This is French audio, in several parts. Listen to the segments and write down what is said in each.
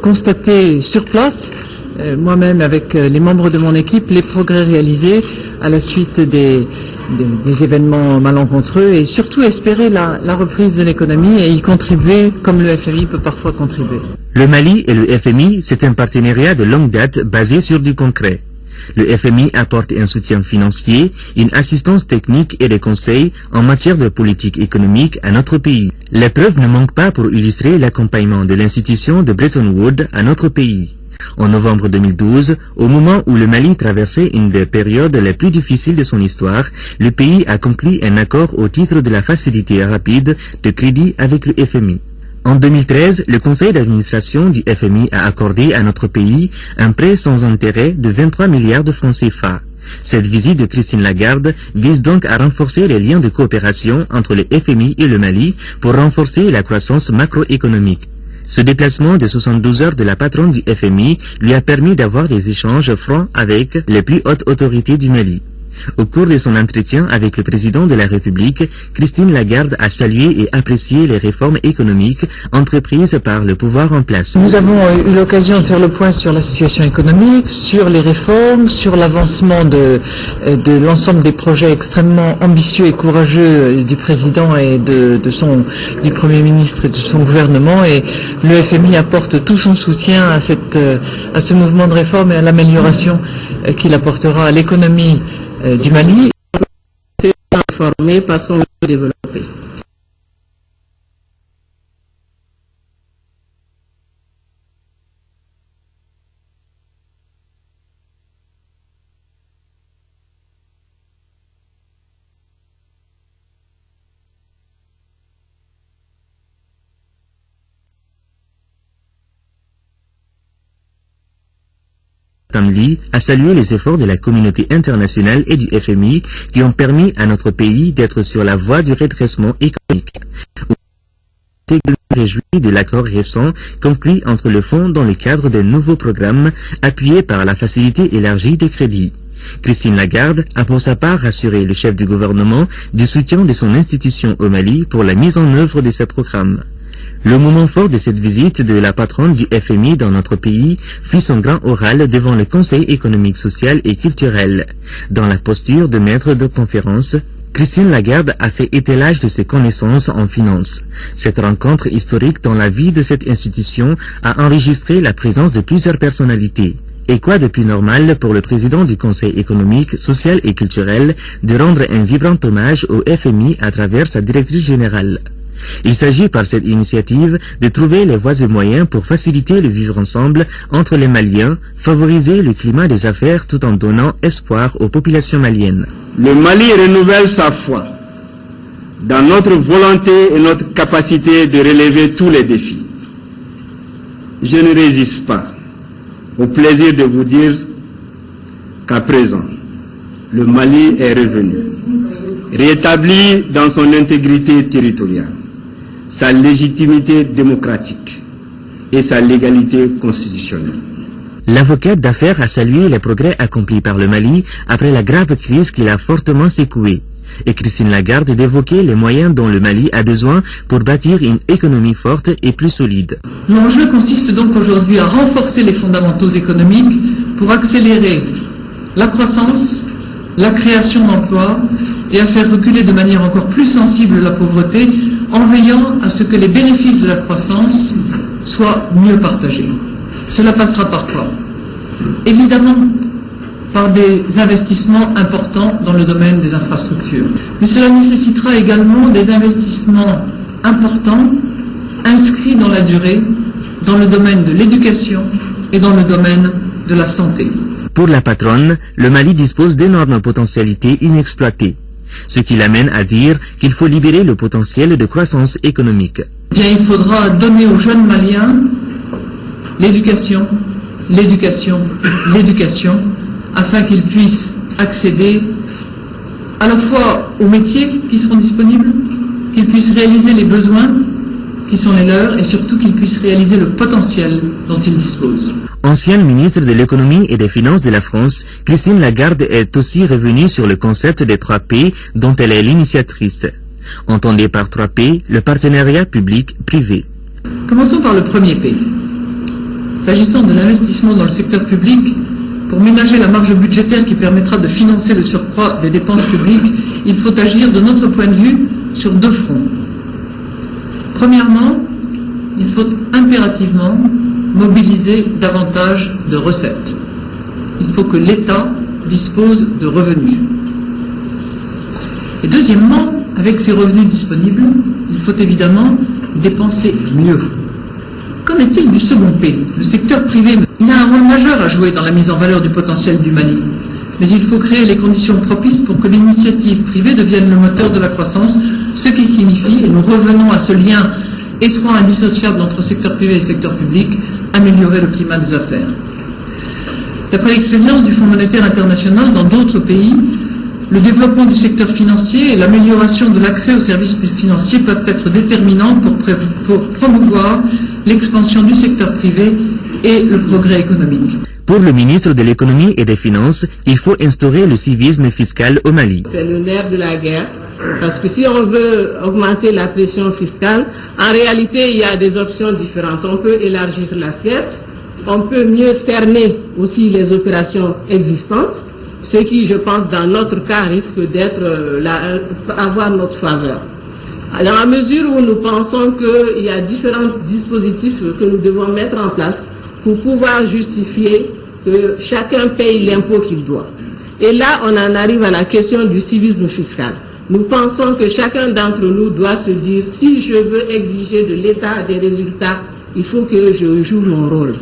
constater sur place, moi-même avec les membres de mon équipe, les progrès réalisés à la suite des événements malencontreux et surtout espérer la reprise de l'économie et y contribuer comme le FMI peut parfois contribuer. Le Mali et le FMI, c'est un partenariat de longue date basé sur du concret. Le FMI apporte un soutien financier, une assistance technique et des conseils en matière de politique économique à notre pays. Les preuves ne manquent pas pour illustrer l'accompagnement de l'institution de Bretton Woods à notre pays. En novembre 2012, au moment où le Mali traversait une des périodes les plus difficiles de son histoire, le pays a conclu un accord au titre de la facilité rapide de crédit avec le FMI. En 2013, le conseil d'administration du FMI a accordé à notre pays un prêt sans intérêt de 23 milliards de francs CFA. Cette visite de Christine Lagarde vise donc à renforcer les liens de coopération entre le FMI et le Mali pour renforcer la croissance macroéconomique. Ce déplacement de 72 heures de la patronne du FMI lui a permis d'avoir des échanges francs avec les plus hautes autorités du Mali. Au cours de son entretien avec le président de la République, Christine Lagarde a salué et apprécié les réformes économiques entreprises par le pouvoir en place. Nous avons eu l'occasion de faire le point sur la situation économique, sur les réformes, sur l'avancement de l'ensemble des projets extrêmement ambitieux et courageux du président et du Premier ministre et de son gouvernement, et le FMI apporte tout son soutien à ce mouvement de réforme et à l'amélioration qu'il apportera à l'économie du Mali. Informé par son développé. Tamli a salué les efforts de la communauté internationale et du FMI qui ont permis à notre pays d'être sur la voie du redressement économique. Il s'est réjoui de l'accord récent conclu entre le Fonds dans le cadre d'un nouveau programme appuyé par la facilité élargie de crédit. Christine Lagarde a pour sa part rassuré le chef du gouvernement du soutien de son institution au Mali pour la mise en œuvre de ce programme. Le moment fort de cette visite de la patronne du FMI dans notre pays fut son grand oral devant le Conseil économique, social et culturel. Dans la posture de maître de conférence, Christine Lagarde a fait étalage de ses connaissances en finance. Cette rencontre historique dans la vie de cette institution a enregistré la présence de plusieurs personnalités. Et quoi de plus normal pour le président du Conseil économique, social et culturel de rendre un vibrant hommage au FMI à travers sa directrice générale. Il s'agit par cette initiative de trouver les voies et moyens pour faciliter le vivre ensemble entre les Maliens, favoriser le climat des affaires tout en donnant espoir aux populations maliennes. Le Mali renouvelle sa foi dans notre volonté et notre capacité de relever tous les défis. Je ne résiste pas au plaisir de vous dire qu'à présent, le Mali est revenu, rétabli dans son intégrité territoriale, sa légitimité démocratique et sa légalité constitutionnelle. L'avocate d'affaires a salué les progrès accomplis par le Mali après la grave crise qui l'a fortement secoué. Et Christine Lagarde d'évoquer les moyens dont le Mali a besoin pour bâtir une économie forte et plus solide. L'enjeu consiste donc aujourd'hui à renforcer les fondamentaux économiques pour accélérer la croissance, la création d'emplois et à faire reculer de manière encore plus sensible la pauvreté en veillant à ce que les bénéfices de la croissance soient mieux partagés. Cela passera par quoi? Évidemment, par des investissements importants dans le domaine des infrastructures. Mais cela nécessitera également des investissements importants, inscrits dans la durée, dans le domaine de l'éducation et dans le domaine de la santé. Pour la patronne, le Mali dispose d'énormes potentialités inexploitées, ce qui l'amène à dire qu'il faut libérer le potentiel de croissance économique. Bien, il faudra donner aux jeunes Maliens l'éducation, l'éducation, l'éducation, afin qu'ils puissent accéder à la fois aux métiers qui seront disponibles, qu'ils puissent réaliser les besoins qui sont les leurs et surtout qu'ils puissent réaliser le potentiel dont ils disposent. Ancienne ministre de l'économie et des finances de la France, Christine Lagarde est aussi revenue sur le concept des 3 P dont elle est l'initiatrice. Entendez par 3 P le partenariat public-privé. Commençons par le premier P. S'agissant de l'investissement dans le secteur public, pour ménager la marge budgétaire qui permettra de financer le surcroît des dépenses publiques, il faut agir de notre point de vue sur deux fronts. Premièrement, il faut impérativement mobiliser davantage de recettes. Il faut que l'État dispose de revenus. Et deuxièmement, avec ces revenus disponibles, il faut évidemment dépenser mieux. Qu'en est-il du second P? Le secteur privé, il a un rôle majeur à jouer dans la mise en valeur du potentiel du Mali. Mais il faut créer les conditions propices pour que l'initiative privée devienne le moteur de la croissance, ce qui signifie, et nous revenons à ce lien étroit, indissociable entre secteur privé et secteur public, améliorer le climat des affaires. D'après l'expérience du Fonds monétaire international dans d'autres pays, le développement du secteur financier et l'amélioration de l'accès aux services financiers peuvent être déterminants pour promouvoir l'expansion du secteur privé et le progrès économique. Pour le ministre de l'économie et des finances, il faut instaurer le civisme fiscal au Mali. C'est le nerf de la guerre, parce que si on veut augmenter la pression fiscale, en réalité il y a des options différentes. On peut élargir l'assiette, on peut mieux cerner aussi les opérations existantes, ce qui, je pense, dans notre cas, risque d'être avoir notre faveur. Dans la mesure où nous pensons qu'il y a différents dispositifs que nous devons mettre en place pour pouvoir justifier que chacun paye l'impôt qu'il doit. Et là, on en arrive à la question du civisme fiscal. Nous pensons que chacun d'entre nous doit se dire, si je veux exiger de l'État des résultats, il faut que je joue mon rôle.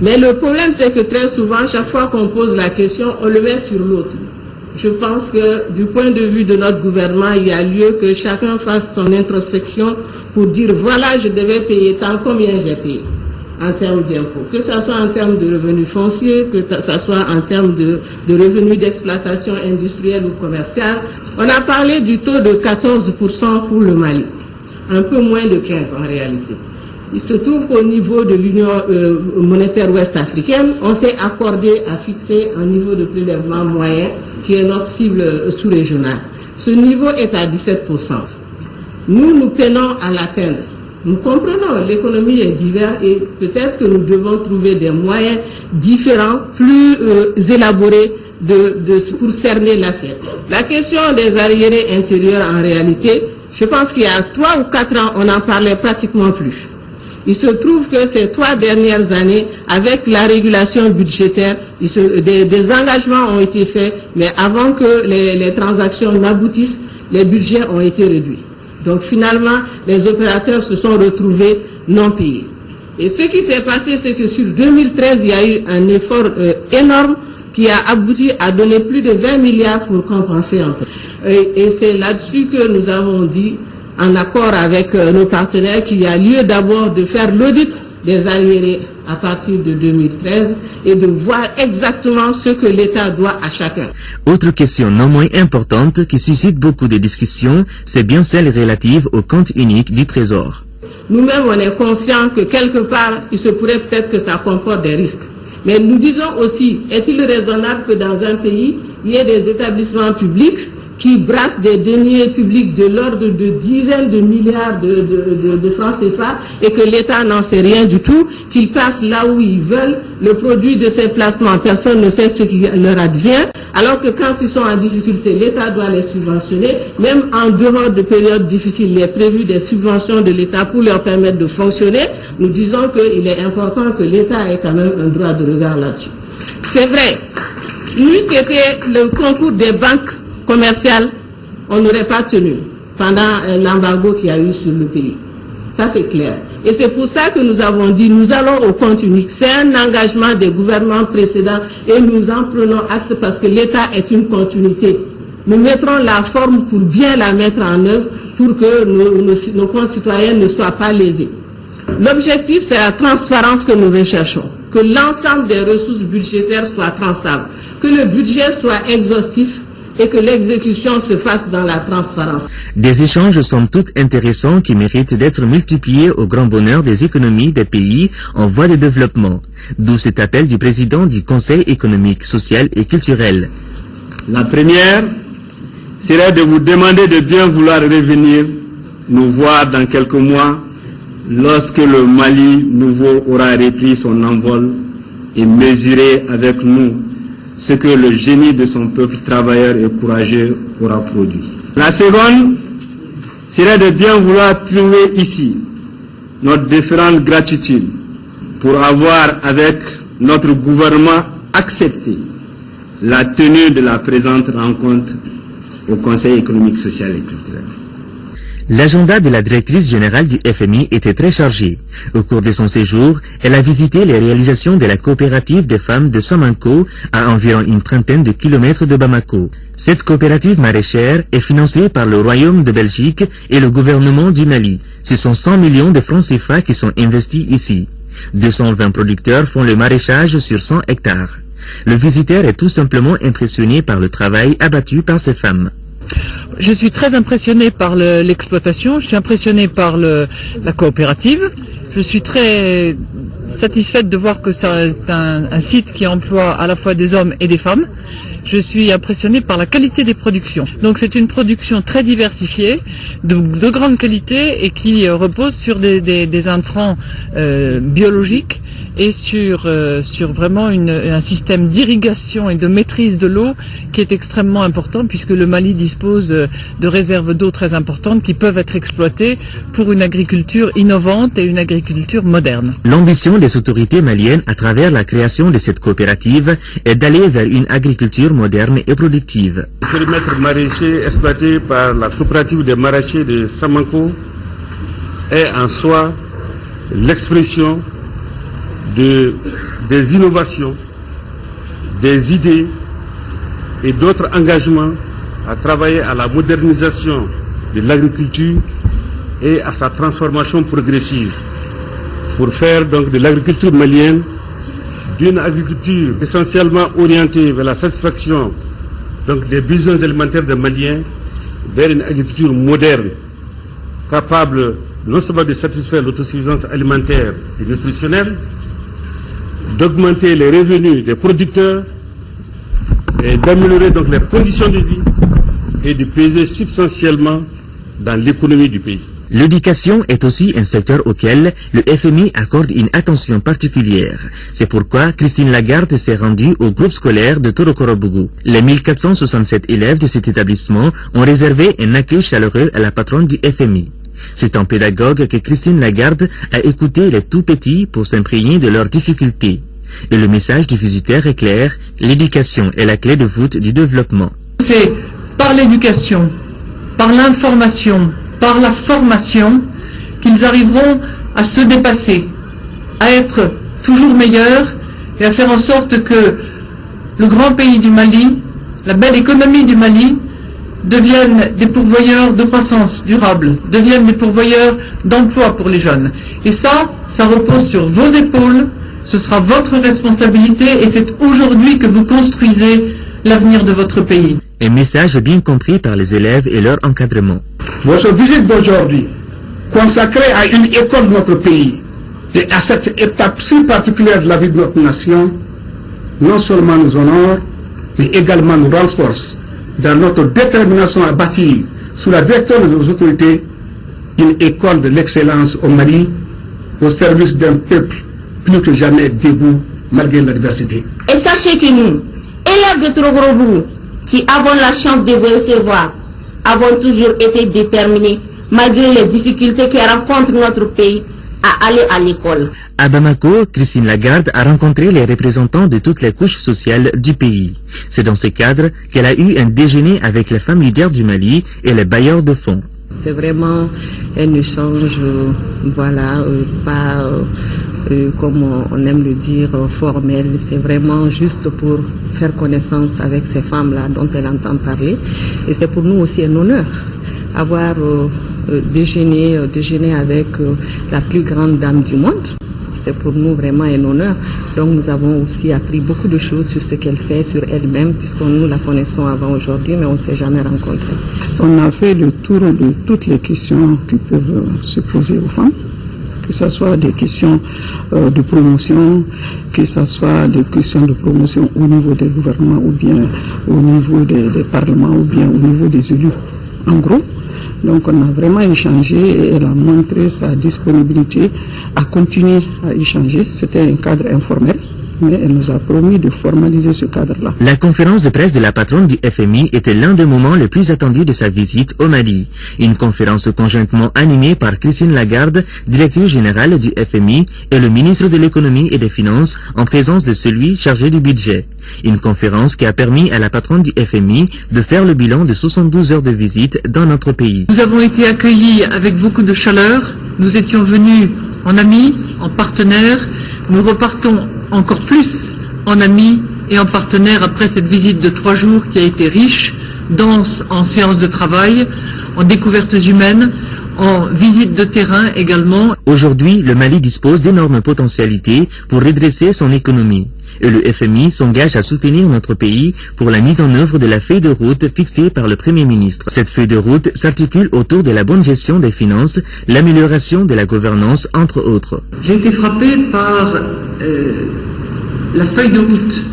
Mais le problème, c'est que très souvent, chaque fois qu'on pose la question, on le met sur l'autre. Je pense que du point de vue de notre gouvernement, il y a lieu que chacun fasse son introspection pour dire, voilà, je devais payer tant, combien j'ai payé en termes d'impôts. Que ce soit en termes de revenus fonciers, que ce soit en termes de revenus d'exploitation industrielle ou commerciale. On a parlé du taux de 14% pour le Mali, un peu moins de 15% en réalité. Il se trouve qu'au niveau de l'Union monétaire ouest-africaine, on s'est accordé à fixer un niveau de prélèvement moyen qui est notre cible sous-régionale. Ce niveau est à 17%. Nous peinons à l'atteindre. Nous comprenons, l'économie est diverse et peut-être que nous devons trouver des moyens différents, plus élaborés pour cerner l'assiette. La question des arriérés intérieurs, en réalité, je pense qu'il y a 3 ou 4 ans, on n'en parlait pratiquement plus. Il se trouve que ces 3 dernières années, avec la régulation budgétaire, des engagements ont été faits, mais avant que les transactions n'aboutissent, les budgets ont été réduits. Donc finalement, les opérateurs se sont retrouvés non payés. Et ce qui s'est passé, c'est que sur 2013, il y a eu un effort énorme qui a abouti à donner plus de 20 milliards pour compenser un peu. Et c'est là-dessus que nous avons dit, en accord avec nos partenaires, qu'il y a lieu d'abord de faire l'audit des arriérés à partir de 2013 et de voir exactement ce que l'État doit à chacun. Autre question non moins importante qui suscite beaucoup de discussions, c'est bien celle relative au compte unique du Trésor. Nous-mêmes, on est conscients que quelque part, il se pourrait peut-être que ça comporte des risques. Mais nous disons aussi, est-il raisonnable que dans un pays, il y ait des établissements publics qui brassent des deniers publics de l'ordre de dizaines de milliards de francs CFA et que l'État n'en sait rien du tout, qu'ils passent là où ils veulent, le produit de ces placements, personne ne sait ce qui leur advient, alors que quand ils sont en difficulté, l'État doit les subventionner, même en dehors de périodes difficiles, il est prévu des subventions de l'État pour leur permettre de fonctionner. Nous disons qu'il est important que l'État ait quand même un droit de regard là-dessus. C'est vrai, lui qui était le concours des banques commercial, on n'aurait pas tenu pendant l'embargo qu'il y a eu sur le pays. Ça c'est clair. Et c'est pour ça que nous avons dit, nous allons au compte unique. C'est un engagement des gouvernements précédents et nous en prenons acte parce que l'État est une continuité. Nous mettrons la forme pour bien la mettre en œuvre pour que nos concitoyens ne soient pas lésés. L'objectif, c'est la transparence que nous recherchons. Que l'ensemble des ressources budgétaires soient traçables. Que le budget soit exhaustif et que l'exécution se fasse dans la transparence. Des échanges somme toute intéressants qui méritent d'être multipliés au grand bonheur des économies des pays en voie de développement. D'où cet appel du président du Conseil économique, social et culturel. La première serait de vous demander de bien vouloir revenir nous voir dans quelques mois lorsque le Mali nouveau aura repris son envol et mesuré avec nous ce que le génie de son peuple travailleur et courageux aura produit. La seconde serait de bien vouloir trouver ici notre différente gratitude pour avoir avec notre gouvernement accepté la tenue de la présente rencontre au Conseil économique, social et culturel. L'agenda de la directrice générale du FMI était très chargé. Au cours de son séjour, elle a visité les réalisations de la coopérative des femmes de Samanko à environ une trentaine de kilomètres de Bamako. Cette coopérative maraîchère est financée par le Royaume de Belgique et le gouvernement du Mali. Ce sont 100 millions de francs CFA qui sont investis ici. 220 producteurs font le maraîchage sur 100 hectares. Le visiteur est tout simplement impressionné par le travail abattu par ces femmes. Je suis très impressionné par l'exploitation, je suis impressionné par la coopérative. Je suis très satisfaite de voir que c'est un site qui emploie à la fois des hommes et des femmes. Je suis impressionné par la qualité des productions. Donc c'est une production très diversifiée, de grande qualité et qui repose sur des intrants biologiques et sur vraiment un système d'irrigation et de maîtrise de l'eau qui est extrêmement important puisque le Mali dispose de réserves d'eau très importantes qui peuvent être exploitées pour une agriculture innovante et une agriculture moderne. L'ambition des autorités maliennes à travers la création de cette coopérative est d'aller vers une agriculture moderne et productive. Le périmètre maraîcher exploité par la coopérative des maraîchers de Samanko est en soi l'expression des innovations, des idées et d'autres engagements à travailler à la modernisation de l'agriculture et à sa transformation progressive pour faire donc de l'agriculture malienne d'une agriculture essentiellement orientée vers la satisfaction donc des besoins alimentaires des Maliens vers une agriculture moderne capable non seulement de satisfaire l'autosuffisance alimentaire et nutritionnelle, d'augmenter les revenus des producteurs et d'améliorer donc les conditions de vie et de peser substantiellement dans l'économie du pays. L'éducation est aussi un secteur auquel le FMI accorde une attention particulière. C'est pourquoi Christine Lagarde s'est rendue au groupe scolaire de Torokorobougou. Les 1467 élèves de cet établissement ont réservé un accueil chaleureux à la patronne du FMI. C'est en pédagogue que Christine Lagarde a écouté les tout-petits pour s'imprégner de leurs difficultés. Et le message du visiteur est clair, l'éducation est la clé de voûte du développement. C'est par l'éducation, par l'information, par la formation qu'ils arriveront à se dépasser, à être toujours meilleurs et à faire en sorte que le grand pays du Mali, la belle économie du Mali, deviennent des pourvoyeurs de croissance durable, deviennent des pourvoyeurs d'emploi pour les jeunes. Et ça repose sur vos épaules, ce sera votre responsabilité et c'est aujourd'hui que vous construisez l'avenir de votre pays. Un message bien compris par les élèves et leur encadrement. Votre visite d'aujourd'hui, consacrée à une école de notre pays et à cette étape si particulière de la vie de notre nation, non seulement nous honore, mais également nous renforce dans notre détermination à bâtir, sous la direction de nos autorités, une école de l'excellence au Mali, au service d'un peuple plus que jamais debout malgré l'adversité. Et sachez que nous, élèves de Torokorobougou, qui avons la chance de vous recevoir, avons toujours été déterminés, malgré les difficultés que rencontre notre pays, à aller à l'école. À Bamako, Christine Lagarde a rencontré les représentants de toutes les couches sociales du pays. C'est dans ce cadre qu'elle a eu un déjeuner avec les femmes leaders du Mali et les bailleurs de fonds. C'est vraiment un échange, pas comme on aime le dire, formel. C'est vraiment juste pour faire connaissance avec ces femmes-là dont elle entend parler. Et c'est pour nous aussi un honneur avoir déjeuné avec la plus grande dame du monde. C'est pour nous vraiment un honneur. Donc nous avons aussi appris beaucoup de choses sur ce qu'elle fait, sur elle-même, puisque nous la connaissons avant aujourd'hui, mais on ne s'est jamais rencontrés. On a fait le tour de toutes les questions qui peuvent se poser aux femmes, que ce soit des questions de promotion, que ce soit des questions de promotion au niveau des gouvernements ou bien au niveau des parlements ou bien au niveau des élus. En gros, Donc on a vraiment échangé et elle a montré sa disponibilité à continuer à échanger. C'était un cadre informel, mais elle nous a promis de formaliser ce cadre-là. La conférence de presse de la patronne du FMI était l'un des moments les plus attendus de sa visite au Mali. Une conférence conjointement animée par Christine Lagarde, directrice générale du FMI, et le ministre de l'économie et des finances, en présence de celui chargé du budget. Une conférence qui a permis à la patronne du FMI de faire le bilan de 72 heures de visite dans notre pays. Nous avons été accueillis avec beaucoup de chaleur. Nous étions venus en amis, en partenaires. Nous repartons encore plus en amis et en partenaires après cette visite de 3 jours qui a été riche, dense en séances de travail, en découvertes humaines, en visites de terrain également. Aujourd'hui, le Mali dispose d'énormes potentialités pour redresser son économie. Et le FMI s'engage à soutenir notre pays pour la mise en œuvre de la feuille de route fixée par le Premier ministre. Cette feuille de route s'articule autour de la bonne gestion des finances, l'amélioration de la gouvernance, entre autres. J'ai été frappé par la feuille de route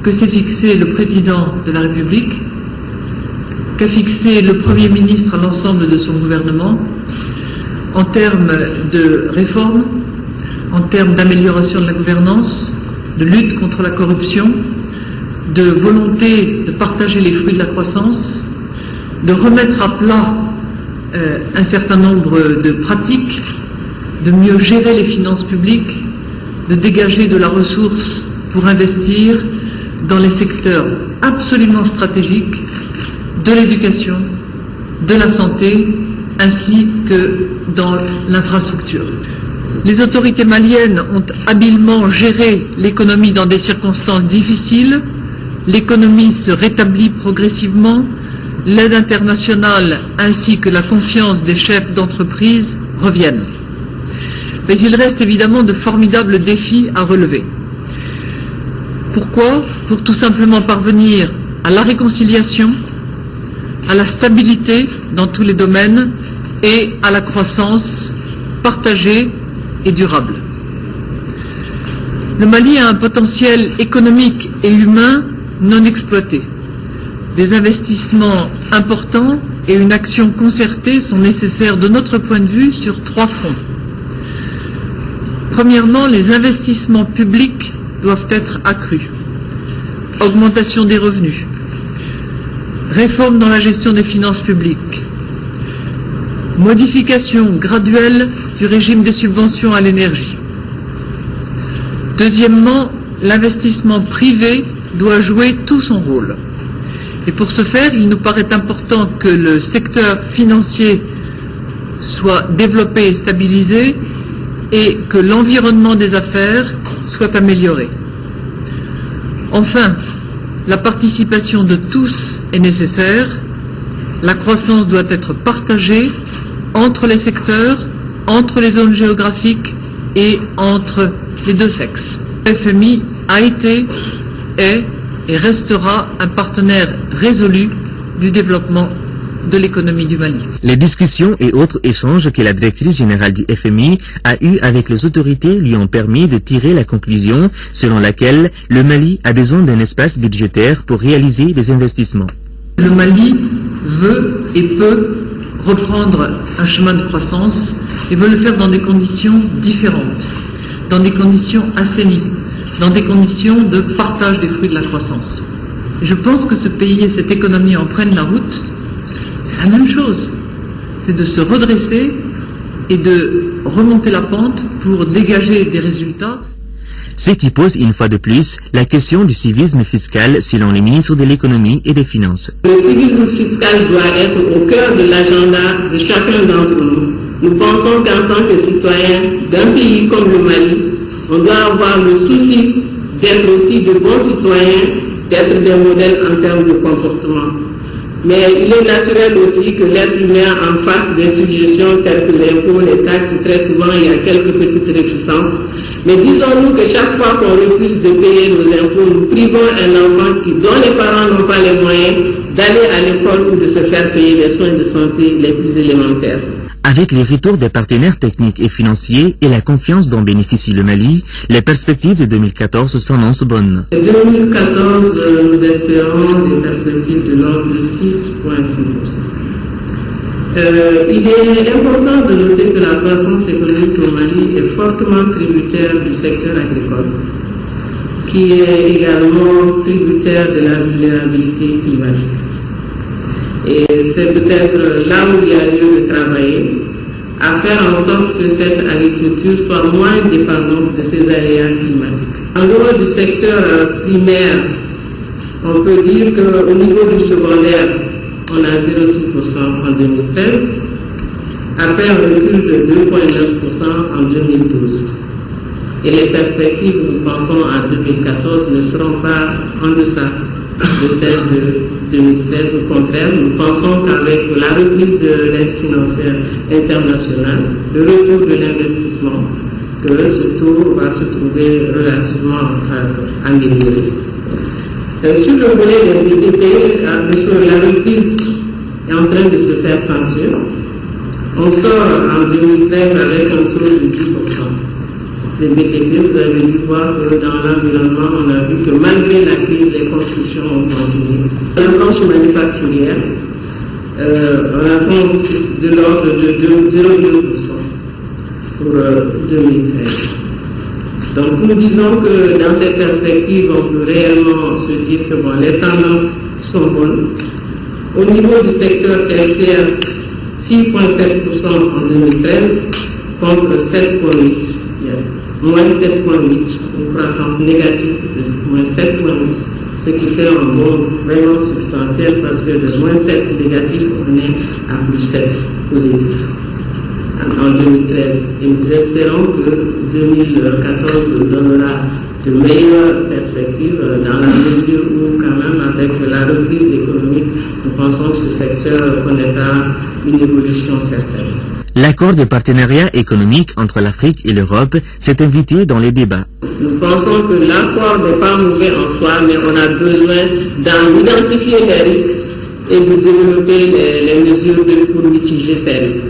que s'est fixée le président de la République, qu'a fixé le Premier ministre à l'ensemble de son gouvernement, en termes de réforme, en termes d'amélioration de la gouvernance, de lutte contre la corruption, de volonté de partager les fruits de la croissance, de remettre à plat un certain nombre de pratiques, de mieux gérer les finances publiques, de dégager de la ressource pour investir dans les secteurs absolument stratégiques de l'éducation, de la santé, ainsi que dans l'infrastructure. Les autorités maliennes ont habilement géré l'économie dans des circonstances difficiles. L'économie se rétablit progressivement. L'aide internationale ainsi que la confiance des chefs d'entreprise reviennent. Mais il reste évidemment de formidables défis à relever. Pourquoi? Pour tout simplement parvenir à la réconciliation, à la stabilité dans tous les domaines et à la croissance partagée et durable. Le Mali a un potentiel économique et humain non exploité. Des investissements importants et une action concertée sont nécessaires de notre point de vue sur 3 fronts. Premièrement, les investissements publics doivent être accrus. Augmentation des revenus. Réforme dans la gestion des finances publiques. Modification graduelle du régime de subventions à l'énergie. Deuxièmement, l'investissement privé doit jouer tout son rôle. Et pour ce faire, il nous paraît important que le secteur financier soit développé et stabilisé et que l'environnement des affaires soit amélioré. Enfin, la participation de tous est nécessaire. La croissance doit être partagée entre les secteurs, entre les zones géographiques et entre les 2 sexes. Le FMI a été, est et restera un partenaire résolu du développement de l'économie du Mali. Les discussions et autres échanges que la directrice générale du FMI a eus avec les autorités lui ont permis de tirer la conclusion selon laquelle le Mali a besoin d'un espace budgétaire pour réaliser des investissements. Le Mali veut et peut reprendre un chemin de croissance et veut le faire dans des conditions différentes, dans des conditions assainies, dans des conditions de partage des fruits de la croissance. Je pense que ce pays et cette économie en prennent la route. C'est la même chose. C'est de se redresser et de remonter la pente pour dégager des résultats. Ce qui pose une fois de plus la question du civisme fiscal selon les ministres de l'économie et des finances. Le civisme fiscal doit être au cœur de l'agenda de chacun d'entre nous. Nous pensons qu'en tant que citoyens d'un pays comme le Mali, on doit avoir le souci d'être aussi de bons citoyens, d'être des modèles en termes de comportement. Mais il est naturel aussi que l'être humain en fasse des suggestions telles que l'impôt, les taxes, très souvent il y a quelques petites réticences. Mais disons-nous que chaque fois qu'on refuse de payer nos impôts, nous privons un enfant dont les parents n'ont pas les moyens d'aller à l'école ou de se faire payer les soins de santé les plus élémentaires. Avec les retours des partenaires techniques et financiers et la confiance dont bénéficie le Mali, les perspectives de 2014 s'annoncent bonnes. En 2014, nous espérons des perspectives de l'ordre de 6,6%. Il est important de noter que la croissance économique au Mali est fortement tributaire du secteur agricole, qui est également tributaire de la vulnérabilité climatique. Et c'est peut-être là où il y a lieu de travailler, à faire en sorte que cette agriculture soit moins dépendante de ces aléas climatiques. En dehors du secteur primaire, on peut dire qu'au niveau du secondaire, on a 0,6% en 2013, après un recul de 2,9% en 2012. Et les perspectives, nous pensons, en 2014 ne seront pas en deçà de celles de 2013. Au contraire, nous pensons qu'avec la reprise de l'aide financière internationale, le retour de l'investissement, que ce taux va se trouver relativement amélioré. Sur le volet des BTP, la reprise est en train de se faire sentir. On sort en 2013 avec un taux de 10%. Les BTP, vous avez dû voir que dans l'environnement, on a vu que malgré la crise, les constructions ont continué. Dans la branche manufacturière, on a de l'ordre de 0,2% pour 2013. Donc nous disons que dans cette perspective, on peut réellement se dire que bon, les tendances sont bonnes. Au niveau du secteur tertiaire, 6,7% en 2013 contre 7,8%. Moins 7,8%, une croissance négative de moins 7,8%, ce qui fait un bond vraiment substantiel parce que de moins 7 négatif, on est à plus 7 positif en 2013. Et nous espérons que 2014 donnera de meilleures perspectives dans la mesure où, quand même, avec la reprise économique, nous pensons que ce secteur connaîtra une évolution certaine. L'accord de partenariat économique entre l'Afrique et l'Europe s'est invité dans les débats. Nous pensons que l'accord n'est pas mauvais en soi, mais on a besoin d'identifier les risques et de développer les mesures pour mitiger ces risques.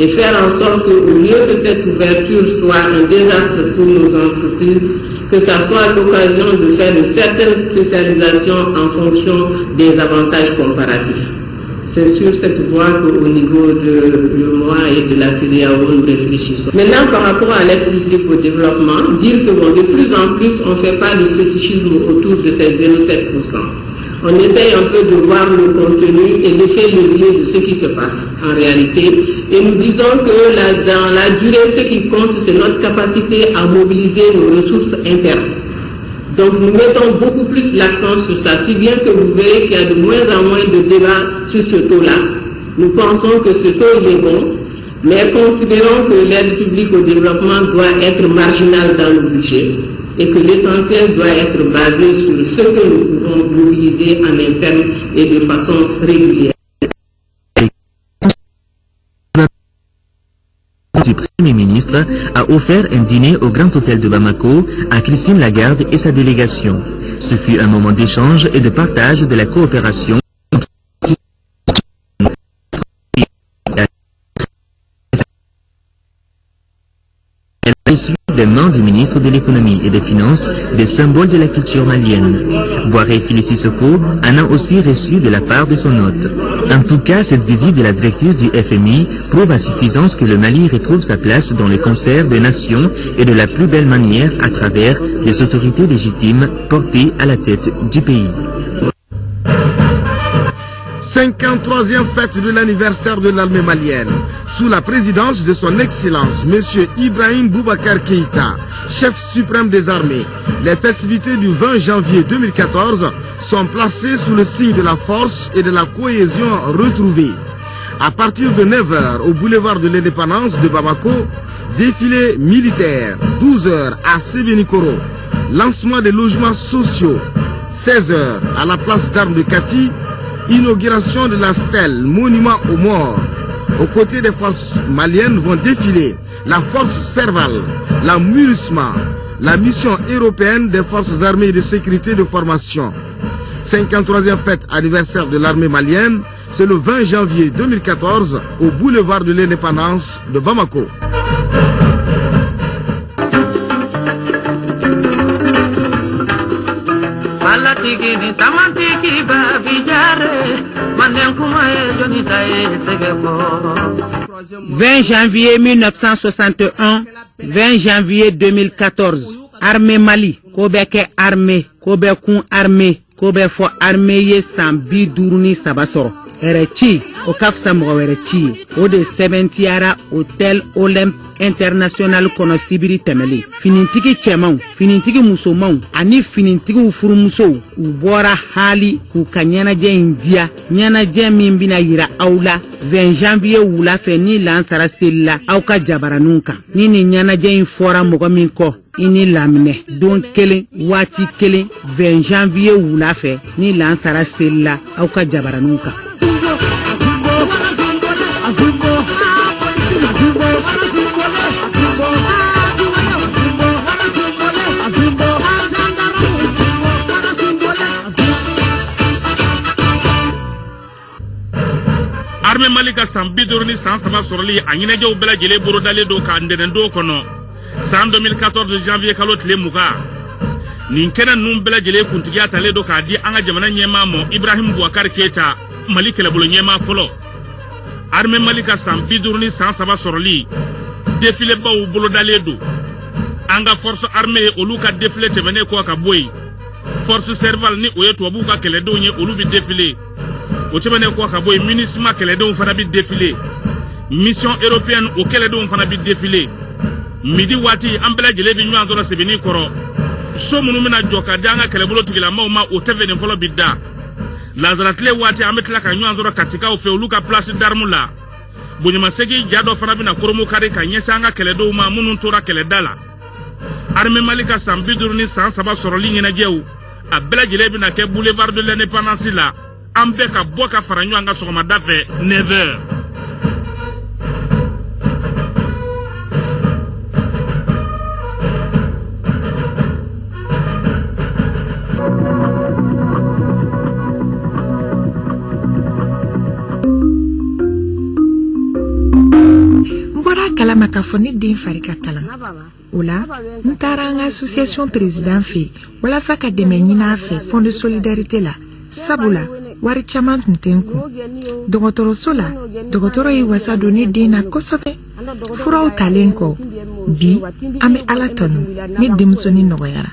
Et faire en sorte qu'au lieu que cette ouverture soit un désastre pour nos entreprises, que ça soit l'occasion de faire une certaine spécialisation en fonction des avantages comparatifs. C'est sur cette voie qu'au niveau de l'UEMOA et de la CEDEAO, nous réfléchissons. Maintenant, par rapport à l'aide publique au développement, dire que bon, de plus en plus, on ne fait pas de fétichisme autour de ces 0,7%. On essaye un peu de voir le contenu et l'effet levier de ce qui se passe en réalité. Et nous disons que dans la durée, ce qui compte, c'est notre capacité à mobiliser nos ressources internes. Donc nous mettons beaucoup plus l'accent sur ça, si bien que vous verrez qu'il y a de moins en moins de débats sur ce taux-là. Nous pensons que ce taux est bon, mais considérons que l'aide publique au développement doit être marginale dans le budget et que l'essentiel doit être basé sur ce que nous pouvons mobiliser en interne et de façon régulière. Du Premier ministre a offert un dîner au Grand Hôtel de Bamako à Christine Lagarde et sa délégation. Ce fut un moment d'échange et de partage de la coopération. Elle a reçu des mains du ministre de l'économie et des finances des symboles de la culture malienne. Boiré Félicie Soko en a aussi reçu de la part de son hôte. En tout cas, cette visite de la directrice du FMI prouve à suffisance que le Mali retrouve sa place dans le concert des nations et de la plus belle manière à travers les autorités légitimes portées à la tête du pays. 53e fête de l'anniversaire de l'armée malienne, sous la présidence de son Excellence, M. Ibrahim Boubacar Keïta, chef suprême des armées. Les festivités du 20 janvier 2014 sont placées sous le signe de la force et de la cohésion retrouvée. À partir de 9h au boulevard de l'Indépendance de Bamako, défilé militaire, 12h à Sébenikoro, lancement des logements sociaux, 16h à la place d'armes de Kati, inauguration de la stèle monument aux morts. Aux côtés des forces maliennes vont défiler la force Serval, la MINUSMA, la mission européenne des forces armées et de sécurité de formation. 53e fête anniversaire de l'armée malienne, c'est le 20 janvier 2014 au boulevard de l'Indépendance de Bamako. 20 janvier 1961, 20 janvier 2014. Armée Mali, Kobeke armée, Kobekun armée, Kobefo armée ye sambi duruni sabasoro. Erechi, o kafsa mo erechi, o de 70 Hôtel Olympe International kono sibiri temeli. Finintigi chemon, finintigi musomon, ani finintigi ufurumuso, ubora hali ku kanyana je India, nyana je mimbina yira aula, 20 janvier wula fe ni lansara silla, auka jabaranunka. Nini nyana je infora mogo minko. Ini lamine don kelen wati kelen 20 janvier wula fe ni lansara sella au ka jabaranunka. Armée Malika sambidorni sans sama sorli anyine jaw bela jele boro dale do ka ndenen do kono. San 2014 janvier kalot le muga nin kenan num bela jele kuntiya tale do ka di anga jamana nyema mo Ibrahim Boubacar Keita Malik la bolo nyema folo Armée Malika sambidurni sans saba sorli défilé ba u bolo dale do anga force armée oluka défilé tebene ko ka boy force serval ni oyeto abuka kele do nye olubi défilé o tebene ko ka boy munisma kele do fana bi défilé mission européenne o kele do fana bi défilé midi wati ambela jelebi nyu anzora sebeni koro so munu mina joka danga kelebolo tigila mauma o teveni folo bidda lazaratle wati ametla ka nyu anzora katika o feuluka place darmula bunyama segi jado fana bina koromo kare ka nyesanga keledo ma munu tora keledala Armée Malika sambidurni sans saba soroli ngena jew abela jelebi na ke boulevard de l'indépendance la ambe ka boka faranyu anga sokoma dafe 9h. Kalama kafoni din farika kalan ola ntaranga association président fe wala saka demenina fe fond de solidarité la sabula wari chaman ntenku dogotoro sola dogotoro yi wasa doni dina kosobe furaw talenko bi ame alatanu ni dimsoni nogoyara